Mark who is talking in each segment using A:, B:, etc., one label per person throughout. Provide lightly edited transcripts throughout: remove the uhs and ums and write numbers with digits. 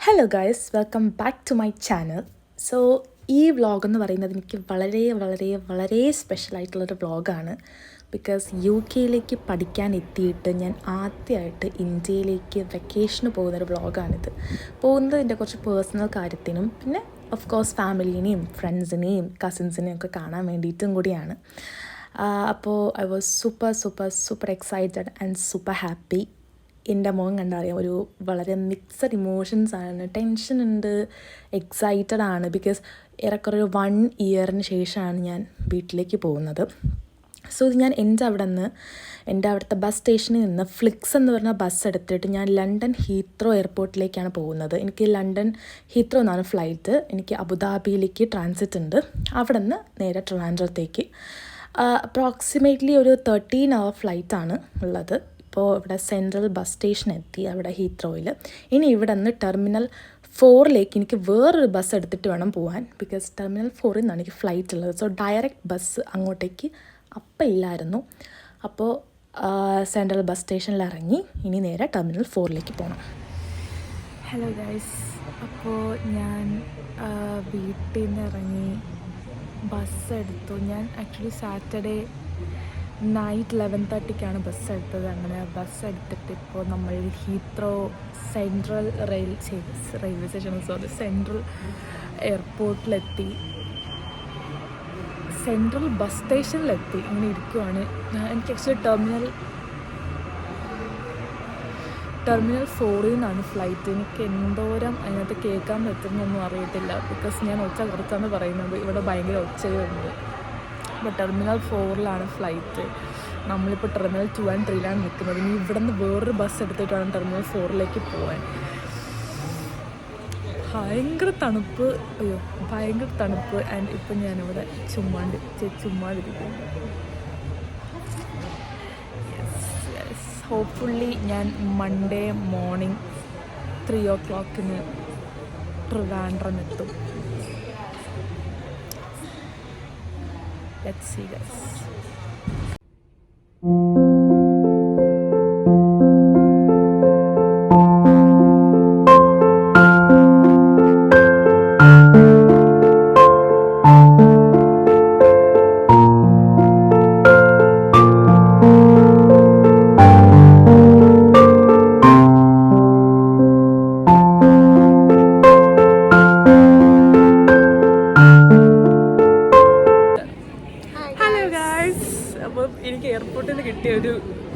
A: Hello guys, welcome back to my channel. So ഈ vlog എന്ന് പറയുന്നത് എനിക്ക് വളരെ വളരെ വളരെ സ്പെഷ്യലായിട്ടുള്ളൊരു വ്ളോഗാണ്. ബിക്കോസ് UK പഠിക്കാൻ എത്തിയിട്ട് ഞാൻ ആദ്യമായിട്ട് ഇന്ത്യയിലേക്ക് വെക്കേഷന് പോകുന്നൊരു വ്ളോഗാണിത്. പോകുന്നത് എൻ്റെ കുറച്ച് പേഴ്സണൽ കാര്യത്തിനും പിന്നെ ഓഫ് കോഴ്സ് ഫാമിലീനെയും ഫ്രണ്ട്സിനെയും കസിൻസിനെയും ഒക്കെ കാണാൻ വേണ്ടിയിട്ടും കൂടിയാണ്. അപ്പോൾ I was super excited and super happy. എൻ്റെ മുഖം കണ്ടറിയാം, ഒരു വളരെ മിക്സഡ് ഇമോഷൻസ് ആണ്. ടെൻഷൻ ഉണ്ട്, എക്സൈറ്റഡ് ആണ്. ബിക്കോസ് ഏറെക്കുറെ ഒരു 1 ഇയറിന് ശേഷമാണ് ഞാൻ വീട്ടിലേക്ക് പോകുന്നത്. സോ ഇത് ഞാൻ എൻ്റെ അവിടുത്തെ ബസ് സ്റ്റേഷനിൽ നിന്ന് ഫ്ലിക്സ് എന്ന് പറഞ്ഞ ബസ് എടുത്തിട്ട് ഞാൻ ലണ്ടൻ ഹീത്രോ എയർപോർട്ടിലേക്കാണ് പോകുന്നത്. എനിക്ക് ലണ്ടൻ ഹീത്രോ എന്നാണ് ഫ്ലൈറ്റ്. എനിക്ക് അബുദാബിയിലേക്ക് ട്രാൻസിറ്റ് ഉണ്ട്. അവിടെ നിന്ന് നേരെ ട്രിവാൻഡ്രത്തേക്ക് അപ്രോക്സിമേറ്റ്ലി ഒരു 13 hour ഫ്ലൈറ്റാണ് ഉള്ളത്. ഇപ്പോൾ ഇവിടെ സെൻട്രൽ ബസ് സ്റ്റേഷൻ എത്തി, അവിടെ ഹീത്രോയിൽ. ഇനി ഇവിടെ നിന്ന് ടെർമിനൽ 4ലേക്ക് എനിക്ക് വേറൊരു ബസ് എടുത്തിട്ട് വേണം പോകാൻ. ബിക്കോസ് ടെർമിനൽ 4ൽ നിന്നാണ് എനിക്ക് ഫ്ലൈറ്റ് ഉള്ളത്. സോ ഡയറക്റ്റ് ബസ് അങ്ങോട്ടേക്ക് അപ്പം ഇല്ലായിരുന്നു. അപ്പോൾ സെൻട്രൽ ബസ് സ്റ്റേഷനിൽ ഇറങ്ങി ഇനി നേരെ ടെർമിനൽ 4ലേക്ക് പോകണം. ഹലോ ഗൈസ്, അപ്പോൾ ഞാൻ വീട്ടിൽ നിന്ന് ഇറങ്ങി ബസ് എടുത്തു. ഞാൻ ആക്ച്വലി സാറ്റർഡേ നൈറ്റ് 11:30 ബസ് എടുത്തത്. അങ്ങനെ ബസ് എടുത്തിട്ട് ഇപ്പോൾ നമ്മൾ Heathrow central railway station central എയർപോർട്ടിലെത്തി, സെൻട്രൽ ബസ് സ്റ്റേഷനിലെത്തി. ഇങ്ങനെ ഇരിക്കുവാണ്. എനിക്ക് ആക്ച്വലി ടെർമിനൽ 4ൽ നിന്നാണ് ഫ്ലൈറ്റ്. എനിക്ക് എന്തോരം അതിനകത്ത് കേൾക്കാൻ പറ്റുന്നൊന്നും അറിയത്തില്ല. ബിക്കോസ് ഞാൻ ഒച്ച കുറച്ചാണ് പറയുന്നത്, ഇവിടെ ഭയങ്കര ഒച്ചയുണ്ട്. ഇപ്പോൾ ടെർമിനൽ 4ലാണ് ഫ്ലൈറ്റ്. നമ്മളിപ്പോൾ ടെർമിനൽ 2 and 3ലാണ് നിൽക്കുന്നത്. ഇനി ഇവിടെ നിന്ന് വേറൊരു ബസ് എടുത്തിട്ടാണ് ടെർമിനൽ 4ലേക്ക് പോകാൻ. ഭയങ്കര തണുപ്പ് ആൻഡ് ഇപ്പം ഞാനിവിടെ ചുമ്മാതിരിക്കുന്നു. ഹോപ്പ്ഫുള്ളി ഞാൻ മൺഡേ മോർണിംഗ് 3 o'clock ട്രിവാൻഡ്രം എത്തും. Let's see guys. എനിക്ക് എയർപോർട്ടിൽ നിന്ന് കിട്ടിയ ഒരു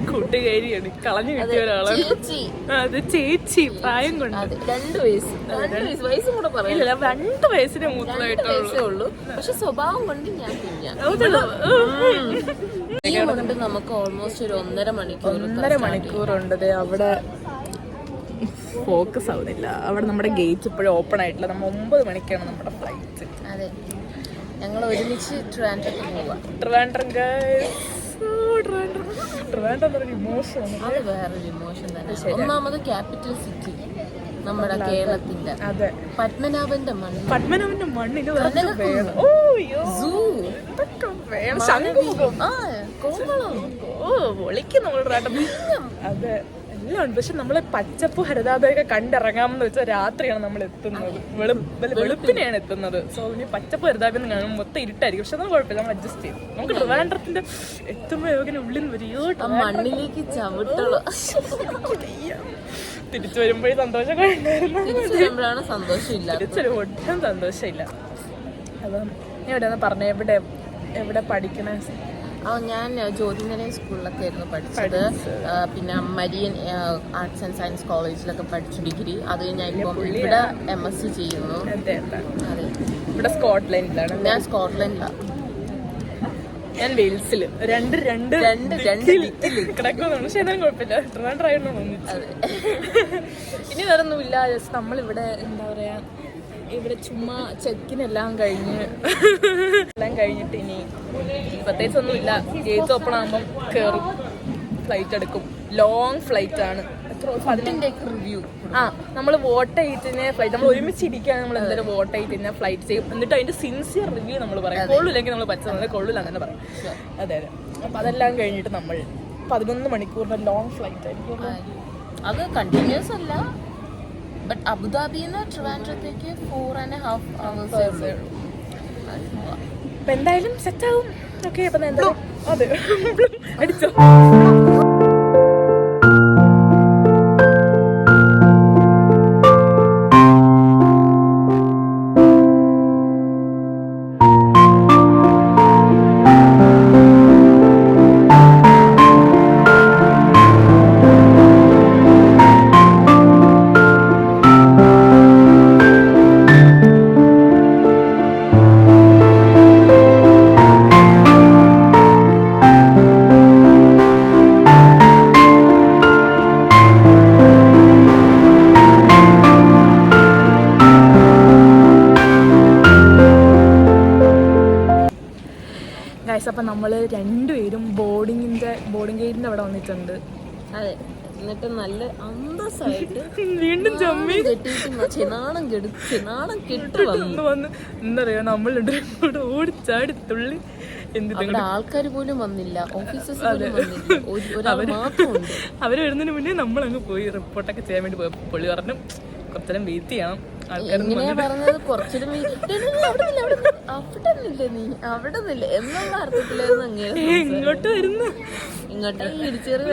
A: കൂട്ടുകാരിയാണ്, കളഞ്ഞു കിട്ടിയ ഒരാളാണ്. അത് ചേച്ചി. പ്രായം കൊണ്ട് 2 വയസ്സിന് മൂത്തതായിട്ടുള്ളൂ. പക്ഷെ സ്വഭാവം കൊണ്ട് ഞാൻ നമുക്ക് ഓൾമോസ്റ്റ് ഒരു 1.5 മണിക്കൂറുണ്ട്. അവിടെ ഫോക്കസ് ആവുന്നില്ല. അവിടെ നമ്മുടെ ഗേറ്റ് ഇപ്പോഴും ഓപ്പൺ ആയിട്ടില്ല. നമ്മൾ 9 മണിക്കാണ് നമ്മുടെ ഫ്ലൈറ്റ്. അതെ, ഞങ്ങൾ ഒരുമിച്ച് ട്രിവാൻഡ്രം ഇമോഷൻ. അത് വേറൊരു ഇമോഷൻ തന്നെ. ഒന്നാമത് ക്യാപിറ്റൽ സിറ്റി നമ്മുടെ കേരളത്തിന്റെ. അതെ, പത്മനാഭന്റെ മണ്ണിന് അതെ എല്ലാം ഉണ്ട്. പക്ഷെ നമ്മള് പച്ചപ്പ് ഹരിതാഭയൊക്കെ കണ്ടിറങ്ങാമെന്ന് വെച്ചാൽ രാത്രിയാണ് നമ്മൾ എത്തുന്നത്. വെളുപ്പിനെയാണ് എത്തുന്നത്. സോ ഇനി പച്ചപ്പ് ഹരിതാഭ്യം കാണുമ്പോൾ മൊത്തം ഇരുട്ടായിരിക്കും. പക്ഷെ നമ്മൾ കുഴപ്പമില്ല, നമ്മൾ അഡ്ജസ്റ്റ് ചെയ്യും. നമുക്ക് ട്രിവാൻഡ്രത്തിന്റെ എത്തുമ്പോ ഉള്ളിൽ മണ്ണിലേക്ക് ചവിട്ടുള്ള തിരിച്ചു വരുമ്പോഴേ സന്തോഷം തിരിച്ചൊരു ഒട്ടും സന്തോഷമില്ല. അപ്പം ഞാൻ എവിടെയാന്ന് പറഞ്ഞ എവിടെ പഠിക്കണേ? ഞാൻ ജ്യോതിനിലയം സ്കൂളിലൊക്കെ ആയിരുന്നു പഠിച്ചത്. പിന്നെ മരിയൻ ആർട്സ് ആൻഡ് സയൻസ് കോളേജിലൊക്കെ പഠിച്ചു ഡിഗ്രി. അത് ഞാൻ ഇപ്പോൾ ഇവിടെ MSc ചെയ്യുന്നു. അതെ, ഇവിടെ സ്കോട്ട്ലൻഡിലാണ്. ഞാൻ സ്കോട്ട്ലൻഡിലാണ്. ഞാൻ വെയിൽസിൽ. രണ്ട് കിടക്കുന്നു. പക്ഷെ എന്നാലും കുഴപ്പമില്ല, ട്രിവാൻഡ്രം. ഇനി വേറൊന്നുമില്ല. ജസ്റ്റ് നമ്മളിവിടെ എന്താ പറയാ, ഇവിടെ ചുമ്മാ ചെക്കിനെല്ലാം കഴിഞ്ഞിട്ട് ഇനി പ്രത്യേകിച്ച് ഒന്നുമില്ല. ഗേറ്റ് ഓപ്പൺ ആകുമ്പം കയറും, ഫ്ലൈറ്റ് എടുക്കും. ലോങ് ഫ്ലൈറ്റ് ആണ്. റിവ്യൂ നമ്മൾ വോട്ട് ചെയ്തിന് ഫ്ലൈറ്റ് നമ്മൾ ഒരുമിച്ചിരിക്കുകയാണ്. നമ്മൾ എന്തായാലും വോട്ട് ചെയ്തിന് ഫ്ലൈറ്റ് ചെയ്യും. എന്നിട്ട് അതിന്റെ സിൻസിയർ റിവ്യൂ നമ്മൾ പറയും. കൊള്ളില്ലെങ്കിൽ നമ്മൾ പറ്റുന്നത് കൊള്ളില്ല അങ്ങനെ പറയും. അതെ. അപ്പം അതെല്ലാം കഴിഞ്ഞിട്ട് നമ്മൾ 11 മണിക്കൂറിന്റെ ലോങ് ഫ്ലൈറ്റ് ആയിരിക്കും. അത് കണ്ടിന്യൂസ് അല്ല,
B: ബട്ട് അബുദാബിന്ന് ട്രിവാൻഡ്രത്തേക്ക് 4.5 hours ഉള്ളൂ.
A: അപ്പൊ എന്തായാലും സെറ്റാവും. ഓക്കെ, അപ്പൊ എന്തായാലും അതെ അടിച്ചോ. ഗൈസ്, അപ്പം നമ്മൾ രണ്ടുപേരും ബോർഡിംഗ് ഗേറ്റിൻ്റെ അവിടെ വന്നിട്ടുണ്ട്.
B: അതെ, എന്നിട്ട് നല്ല അന്തസ്സായിട്ട്
A: വീണ്ടും ചമ്മി
B: ചെനാണം കെട്ട്
A: വന്ന് എന്താ പറയുക, നമ്മൾ രണ്ടുപേരും ഓടിച്ചാടി തുള്ളി.
B: അവിടെ ആൾക്കാർ പോലും വന്നില്ല, ഓഫീസേഴ്സ്
A: അവർ വരുന്നതിന് മുന്നേ നമ്മളങ്ങ് പോയി റിപ്പോർട്ടൊക്കെ ചെയ്യാൻ വേണ്ടി പോയി. പുള്ളി പറഞ്ഞു കുറച്ചേരം വെയിറ്റ് ചെയ്യണം.
B: എങ്ങനെയാ പറഞ്ഞത്? കുറച്ചൊരു അവിടെ നില്ല എന്നുള്ള അർത്ഥത്തിലായിരുന്നു.
A: ഇങ്ങോട്ട് വരുന്നു,
B: ഇങ്ങോട്ടേക്ക് തിരിച്ചേറി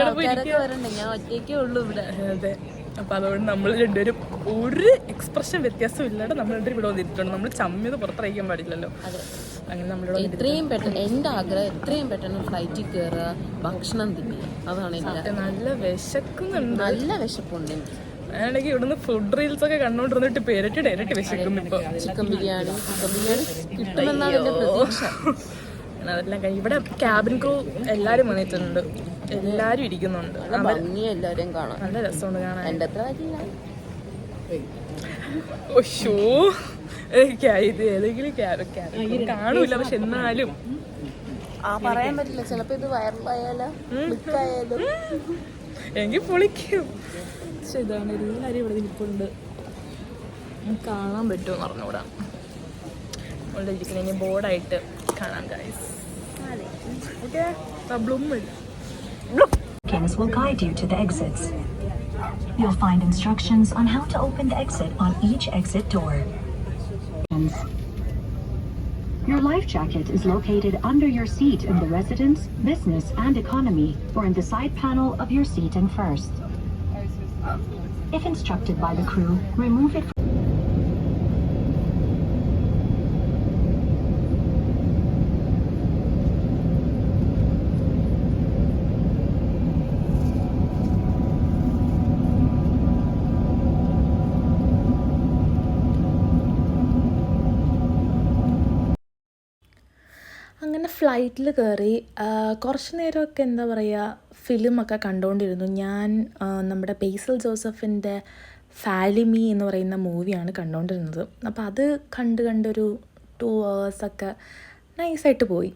B: ആൾക്കാരൊക്കെ വരണ്ടേ, ഞാൻ ഒറ്റയ്ക്കേ ഉള്ളൂ ഇവിടെ.
A: അതെ, അപ്പൊ അതുകൊണ്ട് നമ്മൾ രണ്ടുപേരും ഒരു എക്സ്പ്രഷൻ വ്യത്യാസം ഇല്ലാതെ നമ്മൾ രണ്ടുപേരും ഇവിടെ വന്നിട്ടുണ്ട്. നമ്മൾ ചമ്മിയത് പുറത്തിറക്കാൻ പാടില്ലല്ലോ. അങ്ങനെ നമ്മളിവിടെ
B: എത്രയും പെട്ടെന്ന്, എൻ്റെ ആഗ്രഹം എത്രയും പെട്ടെന്ന് ഫ്ലൈറ്റിൽ കയറുക, ഭക്ഷണം തിന്നുക. അതാണ്
A: നല്ല വിശക്കുന്നുണ്ട്,
B: നല്ല വിശപ്പുണ്ട് എനിക്ക്.
A: ഞാനാണെങ്കിൽ ഇവിടുന്ന് ഫുഡ് റീൽസ് ഒക്കെ കണ്ടോണ്ടിരുന്നിട്ട് ഇരട്ടി വിശക്കുന്നു. ഇപ്പൊ
B: ചിക്കൻ ബിരിയാണി കിട്ടുമെന്നാണ് എൻ്റെ പ്രതീക്ഷ.
A: അതെല്ലാം കഴിഞ്ഞ് ഇവിടെ ക്യാബിൻ ക്രൂ എല്ലാരും വന്നിട്ടുണ്ട്, എല്ലാരും ഇരിക്കുന്നുണ്ട്.
B: എല്ലാവരെയും കാണാം,
A: നല്ല രസമുണ്ട് കാണാൻ.
B: എൻ്റെ അത്ര വരില്ല.
A: ഇത് ഏതെങ്കിലും ക്യാബിൻ കാണൂല, പക്ഷെ എന്നാലും
B: പറയാൻ പറ്റില്ല, ചിലപ്പോ ഇത് വൈറലായാലോ ക്ലിക്കായാലും
A: എങ്കിൽ പൊളിക്കും. പക്ഷെ ഇതാണ് എല്ലാരും ഇവിടെ ഇരിപ്പുണ്ട്, കാണാൻ പറ്റുമെന്ന് പറഞ്ഞൂടാ. ഇവിടെ ഇരിക്കുന്ന ഇനി ബോർഡായിട്ട് കാണാം guys.
C: Will guide you to the exits. You'll find instructions on how to open the exit on each exit door. Your life jacket is located under your seat in the residence, business and economy, or in the side panel of your seating first. If instructed by the crew, remove it.
A: അങ്ങനെ ഫ്ലൈറ്റിൽ കയറി കുറച്ച് നേരമൊക്കെ എന്താ പറയുക, ഫിലിമൊക്കെ കണ്ടുകൊണ്ടിരുന്നു. ഞാൻ നമ്മുടെ ബേസിൽ ജോസഫിൻ്റെ ഫാലിമി എന്ന് പറയുന്ന മൂവിയാണ് കണ്ടുകൊണ്ടിരുന്നത്. അപ്പോൾ അത് കണ്ടൊരു 2 hours നൈസായിട്ട് പോയി.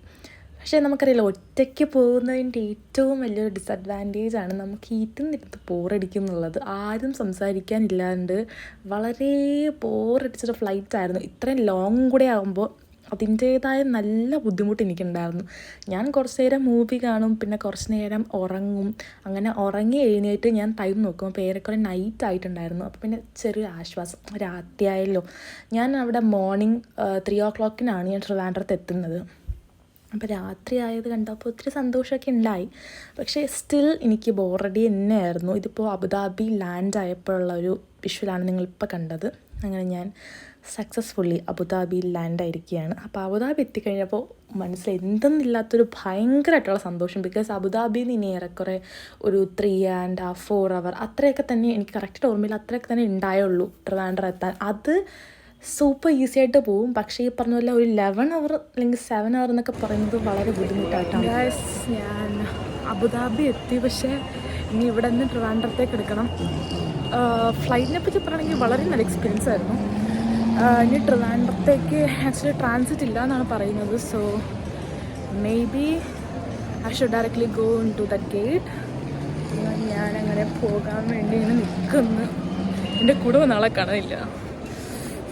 A: പക്ഷേ നമുക്കറിയില്ല, ഒറ്റയ്ക്ക് പോകുന്നതിൻ്റെ ഏറ്റവും വലിയൊരു ഡിസഡ്വാൻറ്റേജാണ് നമുക്ക് ഇരുന്നിരുന്ന് ബോറടിക്കുന്നുള്ളത്. ആരും സംസാരിക്കാനില്ലാണ്ട് വളരെ ബോറടിച്ചൊരു ഫ്ലൈറ്റായിരുന്നു. ഇത്രയും ലോങ് കൂടെ ആകുമ്പോൾ അതിൻ്റേതായ നല്ല ബുദ്ധിമുട്ട് എനിക്കുണ്ടായിരുന്നു. ഞാൻ കുറച്ച് നേരം മൂവി കാണും, പിന്നെ കുറച്ച് നേരം ഉറങ്ങും. അങ്ങനെ ഉറങ്ങി എഴുന്നേറ്റ് ഞാൻ ടൈം നോക്കും, അപ്പോൾ ഏറെക്കുറെ നൈറ്റ് ആയിട്ടുണ്ടായിരുന്നു. അപ്പോൾ പിന്നെ ചെറിയൊരു ആശ്വാസം, രാത്രിയായല്ലോ. ഞാൻ അവിടെ മോർണിംഗ് 3 o'clock ഞാൻ ട്രിവാൻഡ്രത്ത് എത്തുന്നത്. അപ്പോൾ രാത്രി ആയത് കണ്ടപ്പോൾ ഒത്തിരി സന്തോഷമൊക്കെ ഉണ്ടായി. പക്ഷേ സ്റ്റിൽ എനിക്ക് ബോറടി തന്നെയായിരുന്നു. ഇതിപ്പോൾ അബുദാബി ലാൻഡ് ആയപ്പോഴുള്ള ഒരു വിഷ്വലാണ് നിങ്ങളിപ്പോൾ കണ്ടത്. അങ്ങനെ ഞാൻ സക്സസ്ഫുള്ളി അബുദാബിയിൽ ലാൻഡായിരിക്കുകയാണ്. അപ്പോൾ അബുദാബി എത്തിക്കഴിഞ്ഞപ്പോൾ മനസ്സിൽ എന്തെന്നില്ലാത്തൊരു ഭയങ്കരമായിട്ടുള്ള സന്തോഷം. ബിക്കോസ് അബുദാബിയിൽ നിന്ന് ഇനി ഏറെക്കുറെ ഒരു 3.5 4 hour അത്രയൊക്കെ തന്നെ, എനിക്ക് കറക്റ്റ് ഓർമ്മയില്ല, അത്രയൊക്കെ തന്നെ ഉണ്ടായുള്ളൂ ട്രിവാൻഡ്രം എത്താൻ. അത് സൂപ്പർ ഈസി ആയിട്ട് പോവും. പക്ഷേ ഈ പറഞ്ഞ പോലെ ഒരു 11 hour അല്ലെങ്കിൽ 7 hour എന്നൊക്കെ പറയുന്നത് വളരെ ബുദ്ധിമുട്ടായിട്ടാണ്. ഞാൻ അബുദാബി എത്തി, പക്ഷേ ഇനി ഇവിടെ നിന്ന് ട്രിവാൻഡ്രത്തേക്ക് എടുക്കണം. ഫ്ലൈറ്റിനെ പറ്റി പറയുകയാണെങ്കിൽ വളരെ നല്ല എക്സ്പീരിയൻസ് ആയിരുന്നു. ഇനി ട്രിവാൻഡ്രത്തേക്ക് ആക്ച്വലി ട്രാൻസിറ്റ് ഇല്ല എന്നാണ് പറയുന്നത്. So maybe I should directly go into the gate. ഞാനങ്ങനെ പോകാൻ വേണ്ടി ഇങ്ങനെ നിൽക്കുന്നു. എൻ്റെ കൂടെ നാളെ കാണാനില്ല.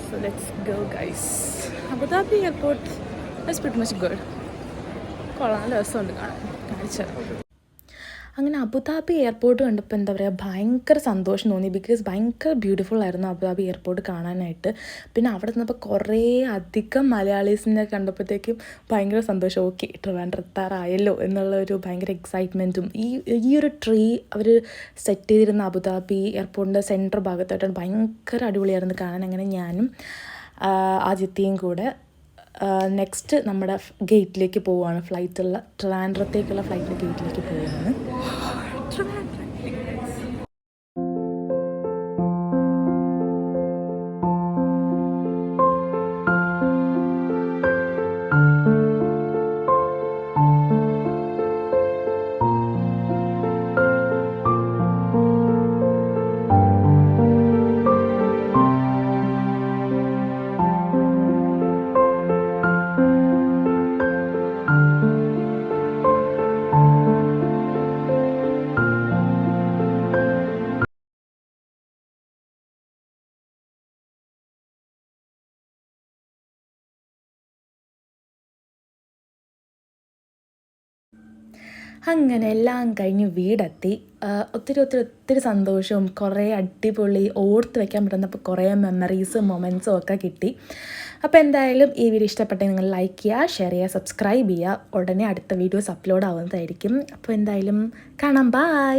A: So let's go guys. Abu Dhabi airport is pretty much good. കൊള്ളാം, നല്ല രസമുണ്ട് കാണാൻ. കാണിച്ചു. അങ്ങനെ അബുദാബി എയർപോർട്ട് കണ്ടപ്പോൾ എന്താ പറയുക ഭയങ്കര സന്തോഷം തോന്നി. ബിക്കോസ് ഭയങ്കര ബ്യൂട്ടിഫുൾ ആയിരുന്നു അബുദാബി എയർപോർട്ട് കാണാനായിട്ട്. പിന്നെ അവിടെ നിന്നപ്പോൾ കുറേ അധികം മലയാളീസിനെ കണ്ടപ്പോഴത്തേക്കും ഭയങ്കര സന്തോഷം. ഓക്കെ, ട്രിവാൻഡ്രം എത്താറായല്ലോ എന്നുള്ള ഒരു ഭയങ്കര എക്സൈറ്റ്മെൻറ്റും. ഈ ഒരു ട്രീ അവർ സെറ്റ് ചെയ്തിരുന്ന അബുദാബി എയർപോർട്ടിൻ്റെ സെൻട്രൽ ഭാഗത്തായിട്ടാണ്. ഭയങ്കര അടിപൊളിയായിരുന്നു കാണാൻ. അങ്ങനെ ഞാനും ആദിത്യയും കൂടെ നെക്സ്റ്റ് നമ്മുടെ ഗേറ്റിലേക്ക് പോവുകയാണ്. ട്രിവാൻഡ്രത്തേക്കുള്ള ഫ്ലൈറ്റിൻ്റെ ഗേറ്റിലേക്ക് പോവുകയാണ്. അങ്ങനെ എല്ലാം കഴിഞ്ഞ് വീടെത്തി. ഒത്തിരി സന്തോഷവും കുറേ അടിപൊളി ഓർത്ത് വയ്ക്കാൻ പറ്റുന്നപ്പോൾ കുറേ മെമ്മറീസും മൊമെൻറ്റ്സും ഒക്കെ കിട്ടി. അപ്പോൾ എന്തായാലും ഈ വീഡിയോ ഇഷ്ടപ്പെട്ടെങ്കിൽ നിങ്ങൾ ലൈക്ക് ചെയ്യുക, ഷെയർ ചെയ്യുക, സബ്സ്ക്രൈബ് ചെയ്യുക. ഉടനെ അടുത്ത വീഡിയോസ് അപ്ലോഡ് ആവുന്നതായിരിക്കും. അപ്പോൾ എന്തായാലും കാണാം. ബൈ.